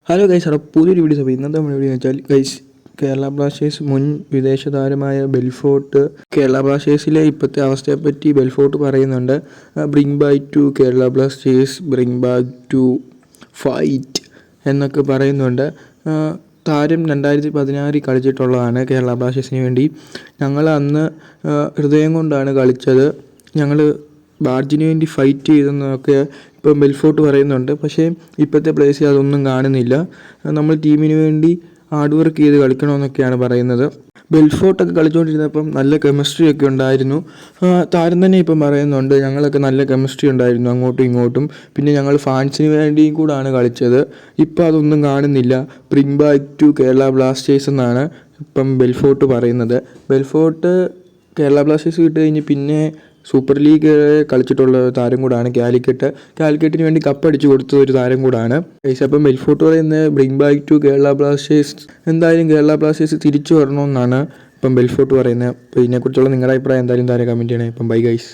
Hello guys, അവിടെ പുതിയൊരു video. അപ്പോൾ ഇന്നത്തെ നമ്മുടെ വീഡിയോ വെച്ചാൽ ഗൈസ്, കേരള ബ്ലാസ്റ്റേഴ്സ് മുൻ വിദേശ താരമായ ബെൽഫോർട്ട് കേരള ബ്ലാസ്റ്റേഴ്സിലെ ഇപ്പോഴത്തെ അവസ്ഥയെപ്പറ്റി ബെൽഫോർട്ട് പറയുന്നുണ്ട്. Bring back to Kerala Blasters, bring back to fight എന്നൊക്കെ പറയുന്നുണ്ട്. താരം 2016 കളിച്ചിട്ടുള്ളതാണ് കേരള ബ്ലാസ്റ്റേഴ്സിന് വേണ്ടി. ഞങ്ങൾ അന്ന് ഹൃദയം കൊണ്ടാണ് കളിച്ചത്, ഞങ്ങൾ ബാഡ്ജിന് വേണ്ടി ഫൈറ്റ് ചെയ്തെന്നൊക്കെ ഇപ്പം ബെൽഫോർട്ട് പറയുന്നുണ്ട്. പക്ഷേ ഇപ്പോഴത്തെ പ്ലേയേഴ്സിൽ അതൊന്നും കാണുന്നില്ല. നമ്മൾ ടീമിന് വേണ്ടി ഹാർഡ് വർക്ക് ചെയ്ത് കളിക്കണമെന്നൊക്കെയാണ് പറയുന്നത്. ബെൽഫോർട്ടൊക്കെ കളിച്ചുകൊണ്ടിരുന്നപ്പം നല്ല കെമിസ്ട്രി ഒക്കെ ഉണ്ടായിരുന്നു. താരം തന്നെ ഇപ്പം പറയുന്നുണ്ട്, ഞങ്ങളൊക്കെ നല്ല കെമിസ്ട്രി ഉണ്ടായിരുന്നു അങ്ങോട്ടും ഇങ്ങോട്ടും. പിന്നെ ഞങ്ങൾ ഫാൻസിന് വേണ്ടിയും കൂടാണ് കളിച്ചത്. ഇപ്പം അതൊന്നും കാണുന്നില്ല. Bring back to Kerala Blasters എന്നാണ് ഇപ്പം ബെൽഫോർട്ട് പറയുന്നത്. ബെൽഫോർട്ട് കേരള ബ്ലാസ്റ്റേഴ്സ് വിട്ട് കഴിഞ്ഞ് പിന്നെ സൂപ്പർ ലീഗ് കളിച്ചിട്ടുള്ള താരം കൂടാണ്. കാലിക്കറ്റിന് വേണ്ടി കപ്പടിച്ചു കൊടുത്ത ഒരു താരം കൂടാണ്. അപ്പം ബെൽഫോർട്ട് പറയുന്നത് bring back to Kerala Blasters, എന്തായാലും കേരള ബ്ലാസ്റ്റേഴ്സ് തിരിച്ചു വരണമെന്നാണ് ഇപ്പം ബെൽഫോർട്ട് പറയുന്നത്. അപ്പോൾ ഇതിനെക്കുറിച്ചുള്ള നിങ്ങളുടെ അഭിപ്രായം എന്തായാലും താരം കമൻറ്റ് ചെയ്യണേ. ഇപ്പം ബൈ ഗൈസ്.